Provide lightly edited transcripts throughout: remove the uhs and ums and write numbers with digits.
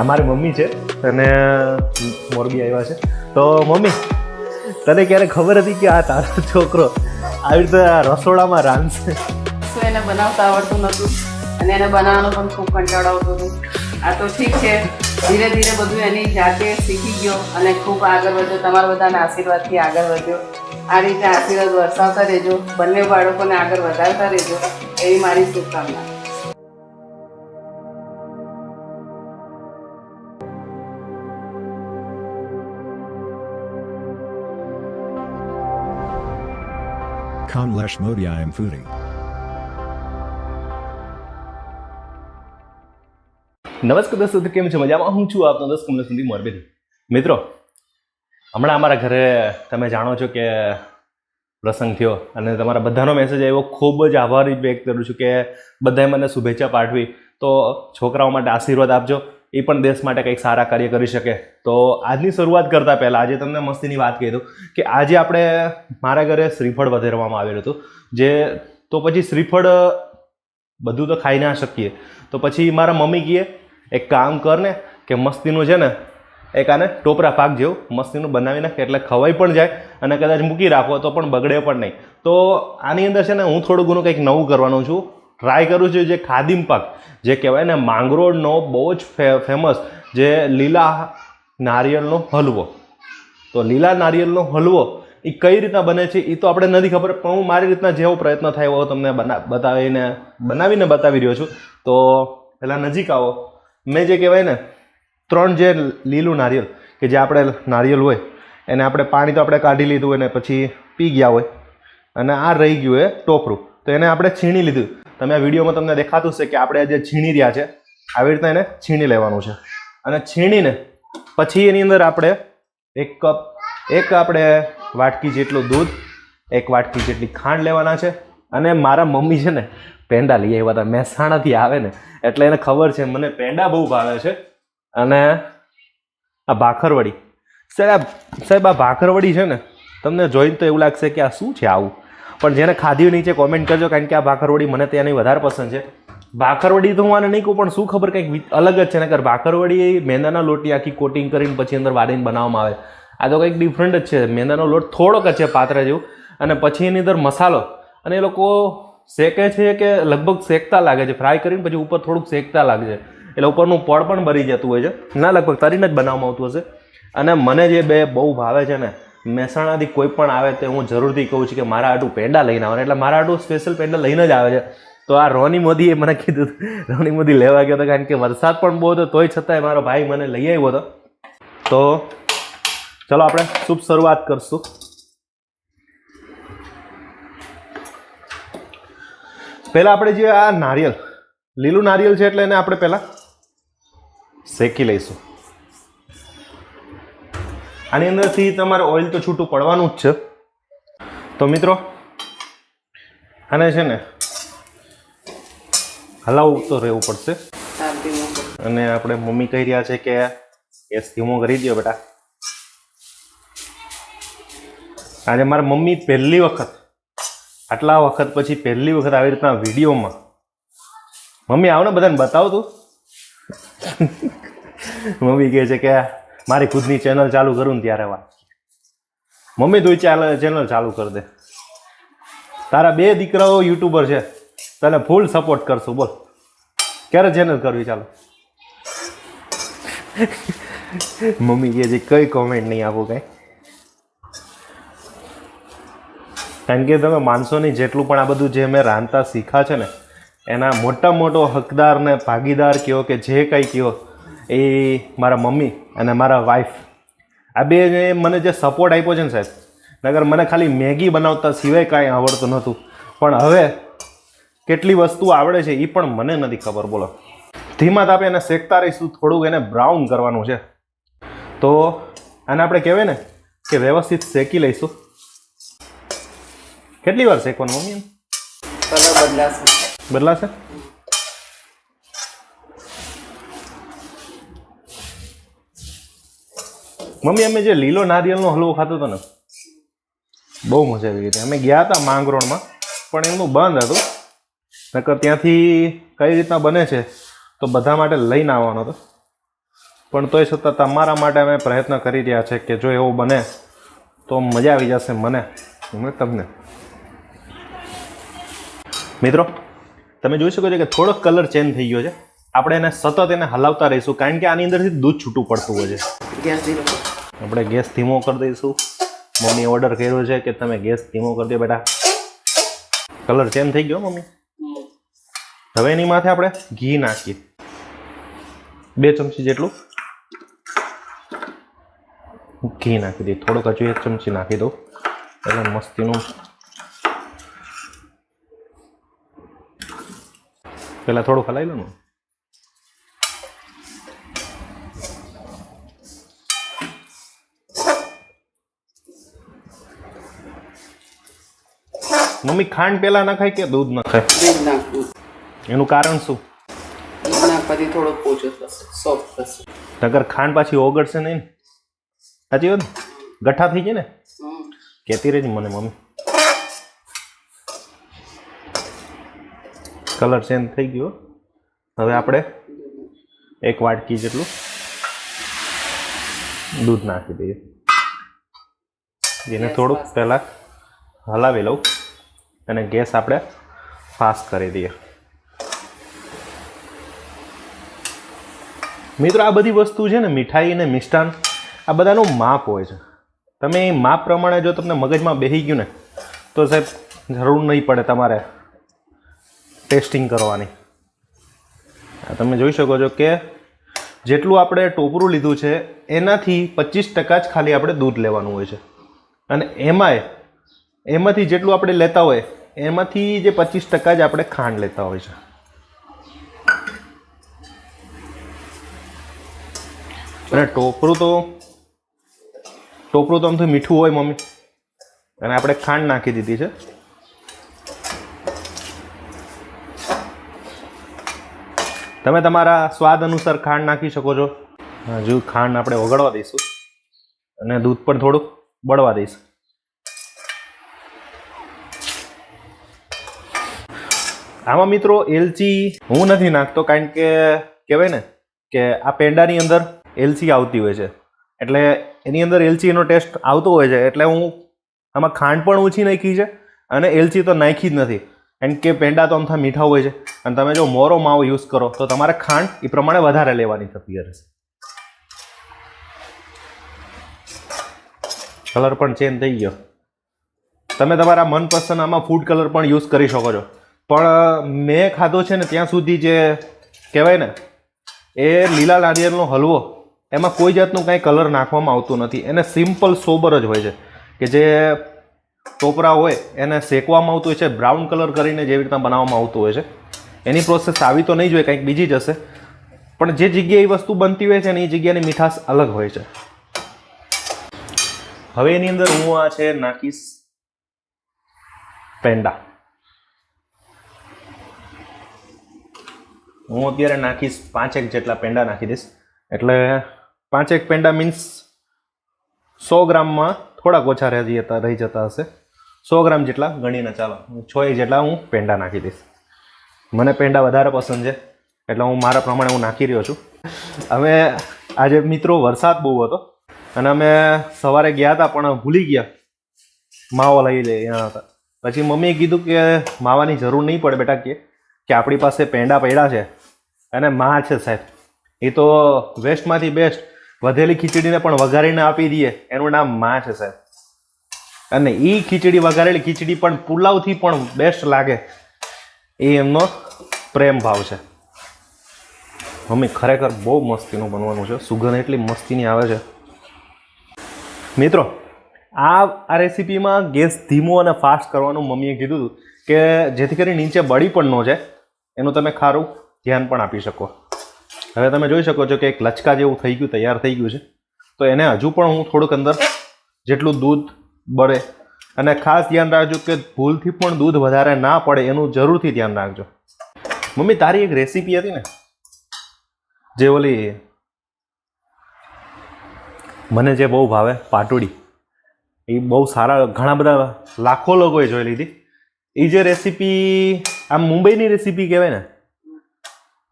આ મારી મમ્મી છે અને મોરબી આવ્યા છે. તો મમ્મી, તને ક્યારે ખબર હતી કે આ તારો છોકરો આવી રીતે રસોડામાં રાંધશે? શું એને બનાવતા આવડતું નહોતું અને એને બનાવવાનો પણ ખૂબ કંટાળો આવતો હતો. આ તો ઠીક છે, ધીરે ધીરે બધું એની જાતે શીખી ગયો અને ખૂબ આગળ વધ્યો. તમારા બધાના આશીર્વાદથી આગળ વધ્યો. આ રીતે આશીર્વાદ વરસાવતા રહેજો, બંને બાળકોને આગળ વધારતા રહેજો, એવી મારી શુભકામના. Kamlesh Modia I am fooding. નમસ્કાર દોસ્તો, કેમ છે? મજામાં? હું છું આપનો દોસ્ત કમલેશ સુધી મોરબીથી. મિત્રો, હમણાં અમારા ઘરે તમે જાણો છો કે પ્રસંગ થયો અને તમારા બધાનો મેસેજ આવ્યો. ખૂબ જ આભારી વ્યક્ત કરું છું કે બધાએ મને શુભેચ્છા પાઠવી. તો છોકરાઓ માટે આશીર્વાદ આપજો, એ પણ દેશ માટે કંઈક સારા કાર્ય કરી શકે. તો આજની શરૂઆત કરતાં પહેલાં આજે તમને મસ્તીની વાત કહી દઉં કે આજે આપણે મારા ઘરે શ્રીફળ વધારવામાં આવેલું હતું. તો પછી શ્રીફળ બધું તો ખાઈ ના શકીએ, તો પછી મારા મમ્મી કહે એક કામ કર ને કે મસ્તીનું છે ને એક આને ટોપરા પાક જેવું મસ્તીનું બનાવી નાખ, એટલે ખવાઈ પણ જાય અને કદાચ મૂકી રાખો તો પણ બગડે પણ નહીં. તો આની અંદર છે ને હું થોડું ઘણું કંઈક નવું કરવાનું છું, ટ્રાય કરું છું. જે ખાદીમ પાક જે કહેવાય ને, માંગરોળનો બહુ જ ફેમસ જે લીલા નારિયેળનો હલવો. તો લીલા નારિયેળનો હલવો એ કઈ રીતના બને છે એ તો આપણે નથી ખબર, પણ હું મારી રીતના જેવો પ્રયત્ન થાય એવો તમને બનાવીને બતાવી રહ્યો છું. તો પહેલાં નજીક આવો. મેં જે કહેવાય ને 3 જે લીલું નારિયેળ કે જે આપણે નારિયેળ હોય એને આપણે પાણી તો આપણે કાઢી લીધું અને પછી પી ગયા હોય, અને આ રહી ગયું એ ટોપરું, તો એને આપણે છીણી લીધું. તમે આ વિડીયોમાં તમને દેખાતું છે કે આપણે જે છીણી રહ્યા છે આવી રીતના એને છીણી લેવાનું છે. અને છીણીને પછી એની અંદર આપણે 1 કપ આપણે વાટકી જેટલું દૂધ, 1 વાટકી જેટલી ખાંડ લેવાના છે. અને મારા મમ્મી છે ને પેંડા લઈ આવ્યા હતા, મહેસાણાથી આવે ને એટલે એને ખબર છે મને પેંડા બહુ ભાવે છે. અને આ ભાખરવડી, સાહેબ આ ભાખરવડી છે ને તમને જોઈને તો એવું લાગશે કે આ શું છે આવું, પણ જેને ખાધી નીચે કોમેન્ટ કરજો, કારણ કે આ ભાખરવડી મને ત્યાંની વધારે પસંદ છે. ભાખરવડી તો હું આને નહીં કહું, પણ શું ખબર કંઈક અલગ જ છે ને. કે ભાખરવડી મેંદાના લોટની આખી કોટિંગ કરીને પછી અંદર વાળીને બનાવવામાં આવે. આ તો કંઈક ડિફરન્ટ જ છે. મેંદાનો લોટ થોડોક જ છે પાતળા જેવું, અને પછી એની અંદર મસાલો, અને એ લોકો શેકે છે કે લગભગ શેકતા લાગે છે, ફ્રાય કરીને પછી ઉપર થોડુંક શેકતા લાગે છે, એટલે ઉપરનું પડ પણ ભરી જતું હોય છે. ના, લગભગ તરીને જ બનાવવામાં આવતું હશે. અને મને જે બે બહુ ભાવે છે ને, મહેસાણાથી કોઈ પણ આવે તે હું જરૂરથી કહું છું કે મારા આટું પેંડા લઈને આવે, એટલે મારા આટું સ્પેશિયલ પેંડા લઈને જ આવે છે. તો આ રોની મોદીએ મને કીધું, રોની મોદી લેવા ગયો હતો, કારણ કે વરસાદ પણ બહુ હતો, તોય છતાંય મારો ભાઈ મને લઈ આવ્યો હતો. તો ચલો આપણે શુભ શરૂઆત કરશું. પહેલાં આપણે જે આ નારિયેળ, લીલું નારિયેળ છે એટલે એને આપણે પહેલાં શેકી લઈશું. આની અંદરથી તમારે ઓઇલ તો છૂટું પડવાનું જ છે. તો મિત્રો આને છે ને હલાવવું તો રહેવું પડશે. અને આપણે મમ્મી કહી રહ્યા છે કે ગેસ ધીમો કરી દો બેટા. આજે મારા મમ્મી પહેલી વખત, આટલા વખત પછી પહેલી વખત આવી રીતના વિડીયોમાં, મમ્મી આવો ને બધાને બતાવો તું. મમ્મી કહે છે કે મારી ખુદની ચેનલ ચાલુ કરું ને ત્યારે વાત. મમ્મી તું ચેનલ ચાલુ કરી દે, તારા 2 દીકરાઓ યુટ્યુબર છે, તને ફૂલ સપોર્ટ કરશું. બોલ ક્યારે ચેનલ કરવી? ચાલો. મમ્મી કહે છે કઈ કોમેન્ટ નહીં આપો કાંઈ, કારણ કે તમે માનશો નહીં, જેટલું પણ આ બધું જે મેં રાંધતા શીખા છે ને એના મોટો હકદાર ને ભાગીદાર કહો કે જે કંઈ કહો એ મારા મમ્મી અને મારા વાઈફ. આ બે મને જે સપોર્ટ આપ્યો છે ને સાહેબ, નગર મને ખાલી મેગી બનાવતા સિવાય કાંઈ આવડતું નહોતું, પણ હવે કેટલી વસ્તુ આવડે છે એ પણ મને નથી ખબર. બોલો, ધીમા તાપે એને શેકતા રહીશું, થોડુંક એને બ્રાઉન કરવાનું છે. તો આને આપણે કહેવાય ને કે વ્યવસ્થિત શેકી લઈશું. કેટલી વાર શેકવાનું મમ્મી? કલર બદલાશે. મમ્મી અમે જે લીલો નારિયેળનો હલવો ખાતો હતો ને બહુ મજા આવી ગઈ. અમે ગયા હતા માંગરોળમાં, પણ એમનું બંધ હતું. નકર ત્યાંથી કઈ રીતના બને છે તો બધા માટે લઈને આવવાનો હતો. પણ તોય છતાં તમારા માટે અમે પ્રયત્ન કરી રહ્યા છે કે જો એવું બને તો મજા આવી જશે મને અને તમને. મિત્રો તમે જોઈ શકો છો કે થોડોક કલર ચેન્જ થઈ ગયો છે. આપણે એને સતત એને હલાવતા રહીશું કારણ કે આની અંદરથી દૂધ છૂટું પડતું હોય છે. ગેસ ધીરો કરો. આપણે ગેસ ધીમો કરી દઈશું. મમ્મી ઓર્ડર કર્યો છે કે તમે ગેસ ધીમો કરી દો બેટા. કલર ચેન્જ થઈ ગયો મમ્મી. હવે એની માથે આપણે ઘી નાખીએ 2 ચમચી જેટલું ઘી નાખી દઈએ. થોડુંક હજુ 1 ચમચી નાખી દઉં એટલે મસ્તીનું. પહેલાં થોડું હલાવી લો ને. મમ્મી ખાંડ પહેલા નખાય કે દૂધ નખાય? દૂધ નાખવું. એનું કારણ શું? દૂધ નાખવાથી થોડો પોચો થશે, સોફ્ટ થશે. નગર ખાંડ પાછી ઓગળશે નહીં ને? સાચી વાત ને? ગઠ્ઠા થઈ જાય ને? કહેતી રહેજે મને મમ્મી. કલર ચેન્જ થઈ ગયો. હવે આપણે 1 વાટકી જેટલું દૂધ નાખી દઈએ. એને થોડુંક પહેલાં હલાવી લઉં અને ગેસ આપણે ફાસ્ટ કરી દઈએ. મિત્રો આ બધી વસ્તુ છે ને, મીઠાઈ અને મિષ્ટાન, આ બધાનું માપ હોય છે. તમે એ માપ પ્રમાણે જો તમને મગજમાં બેસી ગયું ને તો સાહેબ જરૂર નહીં પડે તમારે ટેસ્ટિંગ કરવાની. તમે જોઈ શકો છો કે જેટલું આપણે ટોપરું લીધું છે એનાથી 25% જ ખાલી આપણે દૂધ લેવાનું હોય છે. અને એમાંથી જેટલું આપણે લેતા હોય એમાંથી જે 25% જ આપણે ખાંડ લેતા હોય છે. અને ટોપરું તો આમથી મીઠું હોય મમ્મી, અને આપણે ખાંડ નાખી દીધી છે. તમે તમારા સ્વાદ અનુસાર ખાંડ નાખી શકો છો. હજુ ખાંડ આપણે ઓગળવા દઈશું અને દૂધ પણ થોડુંક બળવા દઈશું. આમાં મિત્રો એલચી હું નથી નાખતો કારણ કે કહેવાય ને કે આ પેંડાની અંદર એલચી આવતી હોય છે, એટલે એની અંદર એલચીનો ટેસ્ટ આવતો હોય છે. એટલે હું આમાં ખાંડ પણ ઓછી નાખી છે અને એલચી તો નાખી જ નથી કારણ કે પેંડા તો આમથા મીઠા હોય છે. અને તમે જો મોરો માવો યુઝ કરો તો તમારે ખાંડ એ પ્રમાણે વધારે લેવાની થતી રહેશે. કલર પણ ચેન્જ થઈ ગયો. તમે તમારા મનપસંદ આમાં ફૂડ કલર પણ યુઝ કરી શકો છો, પણ મેં ખાધો છે ને ત્યાં સુધી જે કહેવાય ને એ લીલા નારિયેળનો હલવો, એમાં કોઈ જાતનું કાંઈ કલર નાખવામાં આવતું નથી. એને સિમ્પલ સોબર જ હોય છે કે જે ટોપરા હોય એને શેકવામાં આવતું હોય છે, બ્રાઉન કલર કરીને જેવી રીતના બનાવવામાં આવતું હોય છે. એની પ્રોસેસ આવી તો નહીં જોઈએ, કંઈક બીજી જ હશે. પણ જે જગ્યાએ એ વસ્તુ બનતી હોય છે ને એ જગ્યાની મીઠાશ અલગ હોય છે. હવે એની અંદર હું આ છે નાખીશ પેંડા. હું અત્યારે નાખીશ 5 જેટલા પેંડા નાખી દઈશ. એટલે 5 પેંડા મીન્સ 100 ગ્રામમાં થોડાક ઓછા રહી જતા હશે. 100 ગ્રામ જેટલા ગણીને ચાલો, 6 જેટલા હું પેંડા નાખી દઈશ. મને પેંડા વધારે પસંદ છે એટલે હું મારા પ્રમાણે હું નાખી રહ્યો છું. હવે આજે મિત્રો વરસાદ બહુ હતો અને અમે સવારે ગયા હતા પણ ભૂલી ગયા માવો લઈ લઈએ હતા. પછી મમ્મીએ કીધું કે માવાની જરૂર નહીં પડે બેટા, કે આપણી પાસે પેંડા પડ્યા છે અને માં છે સાહેબ, એ તો વેસ્ટમાંથી બેસ્ટ વધેલી ખીચડીને પણ વઘારીને આપી દઈએ, એનું નામ માં છે સાહેબ. અને એ ખીચડી, વઘારેલી ખીચડી પણ પુલાવથી પણ બેસ્ટ લાગે, એ એમનો પ્રેમ ભાવ છે. મમ્મી ખરેખર બહુ મસ્તીનું બનવાનું છે. સુગંધ એટલી મસ્તીની આવે છે. મિત્રો આ રેસીપીમાં ગેસ ધીમો અને ફાસ્ટ કરવાનું મમ્મીએ કીધું હતું કે જેથી કરી નીચે બળી પણ ન જાય, એનું તમે ખારું ધ્યાન પણ આપી શકો. હવે તમે જોઈ શકો છો કે એક લચકા જેવું થઈ ગયું, તૈયાર થઈ ગયું છે. તો એને હજુ પણ હું થોડુંક અંદર જેટલું દૂધ બળે, અને ખાસ ધ્યાન રાખજો કે ભૂલથી પણ દૂધ વધારે ના પડે, એનું જરૂરથી ધ્યાન રાખજો. મમ્મી તારી એક રેસીપી હતી ને જે ઓલી મને જે બહુ ભાવે પાટોડી, એ બહુ સારા ઘણા બધા લાખો લોકોએ જોઈ લીધી. એ જે રેસીપી આમ મુંબઈની રેસીપી કહેવાય ને,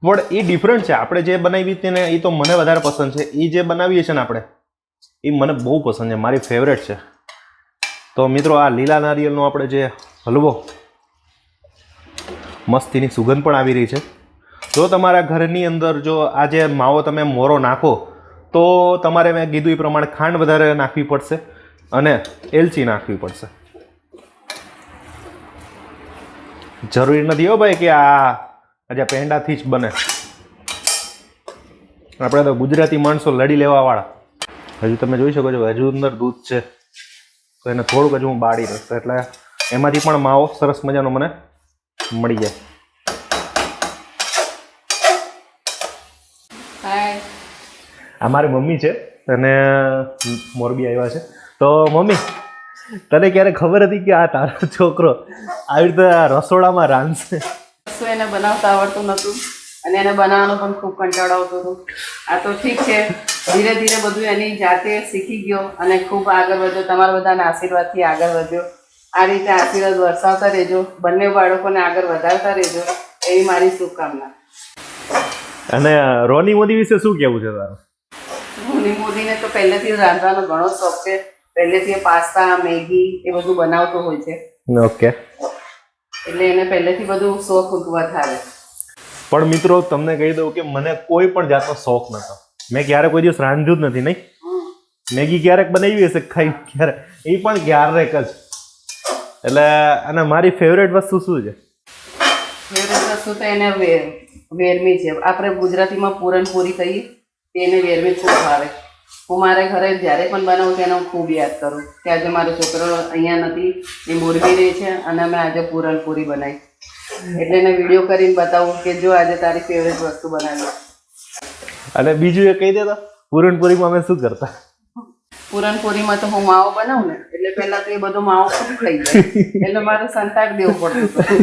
પણ એ ડિફરન્ટ છે. આપણે જે બનાવી હતી ને એ તો મને વધારે પસંદ છે. એ જે બનાવીએ છીએ ને આપણે એ મને બહુ પસંદ છે, મારી ફેવરેટ છે. તો મિત્રો આ લીલા નારિયેળનો આપણે જે હલવો મસ્તીની સુગંધ પણ આવી રહી છે. જો તમારા ઘરની અંદર જો આ જે માવો તમે મોરો નાખો તો તમારે મેં કીધું એ પ્રમાણે ખાંડ વધારે નાખવી પડશે અને એલચી નાખવી પડશે. જરૂરી નથી હો ભાઈ કે આ પેંડાથી જ બને. આપણે તો ગુજરાતી માણસો લડી લેવાવાળા. હજુ તમે જોઈ શકો છો હજુ અંદર દૂધ છે, તો એને થોડુંક હજુ હું બાળી દઈશ એટલે એમાંથી પણ માવો સરસ મજાનો મને મળી જાય. આ મારી મમ્મી છે અને મોરબી આવ્યા છે. તો મમ્મી, તને ક્યારે ખબર હતી કે આ તારો છોકરો આવી રીતે રસોડામાં રાંધશે? વસ્તુ એને બનાવતા આવડતું નહોતું અને એને બનાવવાનો પણ ખૂબ કંટાળો આવતો હતો. આ તો ઠીક છે, ધીરે ધીરે બધું એની જાતે શીખી ગયો અને ખૂબ આગળ વધ્યો. તમારા બધાના આશીર્વાદથી આગળ વધ્યો. આ રીતે આશીર્વાદ વરસાવતા રહેજો, બંને બાળકોને આગળ વધારતા રહેજો, એવી મારી શુભકામના. અને રોની મોદી વિશે શું કહેવું છે તારું? રોની મોદીને તો પહેલેથી રાંધવાનો ઘણો શોખ છે. પહેલેથી પાસ્તા, મેગી એ બધું બનાવતો હોય છે. ઓકે. એટલે એને પહેલેથી બધું શોખ વધારે. પણ મિત્રો તમને કહી દઉં કે મને કોઈ પણ જાતનો શોખ નતો. મેં ક્યારે કોઈ દિવસ રાંધ્યું જ નથી. નહીં, મેગી ક્યારેક બનાવી હશે, ખાઈ ક્યારેક, એ પણ ક્યારેક જ. એટલે અને મારી ફેવરેટ વસ્તુ શું છે? ફેવરેટ વસ્તુ તો એને વેરમી છે. આપણે ગુજરાતીમાં પૂરણપૂરી કહીએ, તેને વેરમી ખૂબ ભાવે. હું મારા ઘરે જ્યારે પણ બનાવું તેને હું ખૂબ યાદ કરું કે આજે મારો છોકરો અહીંયા નથી, એ મોરબી રહે છે અને અમે આજે પૂરણપૂરી બનાવી. એટલે એને વિડીયો કરીને બતાવું કે જો આજે તારી ફેવરેટ વસ્તુ બનાવી. અને બીજું એ કહી દેતા પૂરણપૂરીમાં અમે શું કરતા? પૂરણપૂરીમાં તો હું માવો બનાવું ને એટલે પહેલા તો એ બધો માવો ખૂબ થઈ જાય, એટલે મારે સંતાક દેવું પડતું હતું.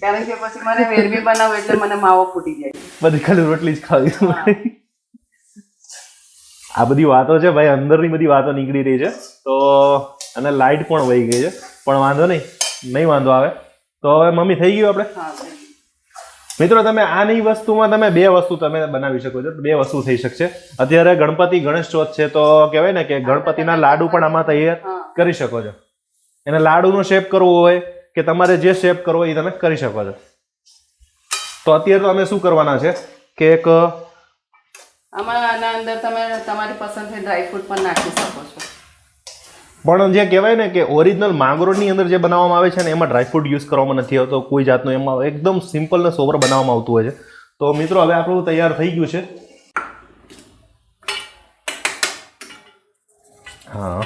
કારણ કે પછી મારે વેરમી બનાવું એટલે મને માવો ફૂટી જાય. બધી ખાલી રોટલી જ ખાવી. આ બધી વાતો છે ભાઈ, અંદરની બધી વાતો નીકળી રહી છે. તો અને લાઇટ પણ વહી ગઈ છે, પણ વાંધો નહીં વાંધો આવે. તો હવે મમ્મી થઈ ગયું આપણે. મિત્રો તમે આની વસ્તુમાં તમે બે વસ્તુ તમે બનાવી શકો છો. બે વસ્તુ થઈ શકશે. અત્યારે ગણપતિ ગણેશ ચોથ છે તો કહેવાય ને કે ગણપતિના લાડુ પણ આમાં તૈયાર કરી શકો છો. એને લાડુનો શેપ કરવો હોય કે તમારે જે શેપ કરવો હોય એ તમે કરી શકો છો. તો અત્યારે તો અમે શું કરવાના છે કે એક આમાં આના અંદર તમે તમારી પસંદથી ડ્રાયફ્રૂટ પણ નાખી શકો છો. પણ જે કહેવાય ને કે ઓરિજિનલ માંગરોળની અંદર જે બનાવવામાં આવે છે ને એમાં ડ્રાયફ્રૂટ યુઝ કરવામાં નથી આવતો કોઈ જાતનો. એમાં એકદમ સિમ્પલ ને સોબર બનાવવામાં આવતું હોય છે. તો મિત્રો હવે આપણું તૈયાર થઈ ગયું છે. હા,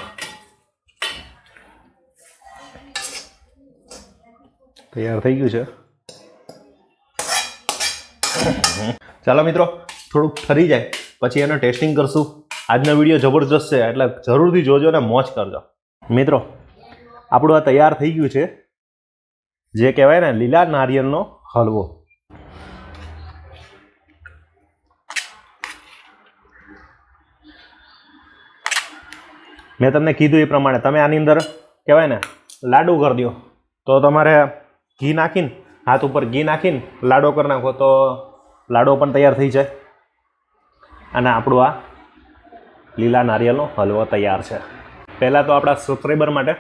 તૈયાર થઈ ગયું છે. ચાલો મિત્રો થોડુંક ઠરી જાય પછી એનો ટેસ્ટિંગ કરશું. આજનો વિડીયો જબરજસ્ત છે એટલે જરૂરથી જોજો ને મોજ કરજો. મિત્રો આપણું આ તૈયાર થઈ ગયું છે જે કહેવાય ને લીલા નારિયેળનો હલવો. મેં તમને કીધું એ પ્રમાણે તમે આની અંદર કહેવાય ને લાડુ કરી દો. તો તમારે ઘી નાખીને હાથ ઉપર ઘી નાખીને લાડો કરી નાખો તો લાડો પણ તૈયાર થઈ જાય. અને આપણું આ લીલા નારિયેળનો હલવો તૈયાર છે. પહેલાં તો આપણા સબસ્ક્રાઈબર માટે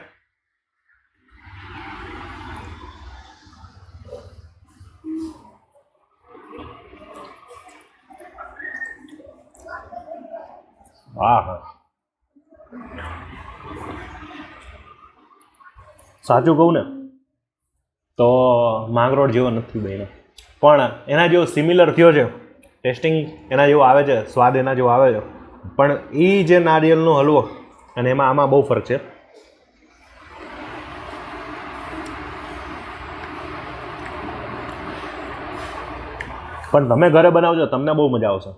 હા સાચું કહું ને તો માંગરોળ જેવો નથી બન્યો, પણ એના જેવો સિમિલર થયો છે. ટેસ્ટિંગ એના જેવો આવે છે, સ્વાદ એના જેવો આવે છે. પણ એ જે નારિયેળનો હલવો અને એમાં આમાં બહુ ફરક છે. પણ તમે ઘરે બનાવજો તમને બહુ મજા આવશે.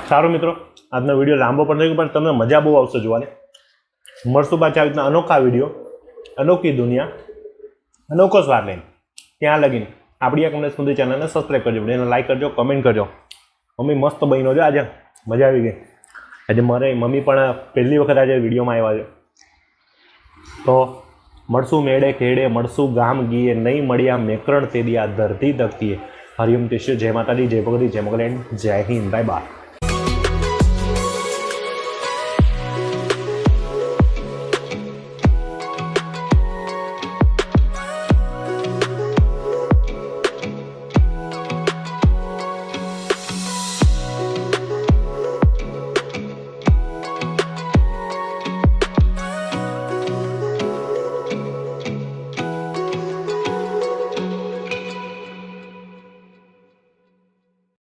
સારું મિત્રો, આજનો વિડીયો લાંબો પણ થઈ ગયો પણ તમને મજા બહુ આવશે જોવાની. મળશું પાછા આવી રીતના અનોખા વિડીયો, અનોખી દુનિયા, અનોખો સ્વાદ લઈને. ત્યાં લગીને આપણી આ કમલેશ સ્મૃતિ ચેનલને સબસ્ક્રાઈબ કરજો, વિડીયોને લાઈક કરજો, કમેન્ટ કરજો. મમ્મી મસ્ત બન્યો છે આજે, મજા આવી ગઈ. આજે મારે મમ્મી પણ પહેલી વખત આજે વિડીયોમાં આવ્યા છે. તો મળશું મેળે કેડે, મળશું ગામ ગીએ, નહીં મળ્યા મેકરણ તે દી આ ધરતી તકતીએ. હરિયમ તિશ્ય, જય માતાજી, જય ભગવતી, જય મોગલેન્ડ, જય હિન્દ, બાય બાય.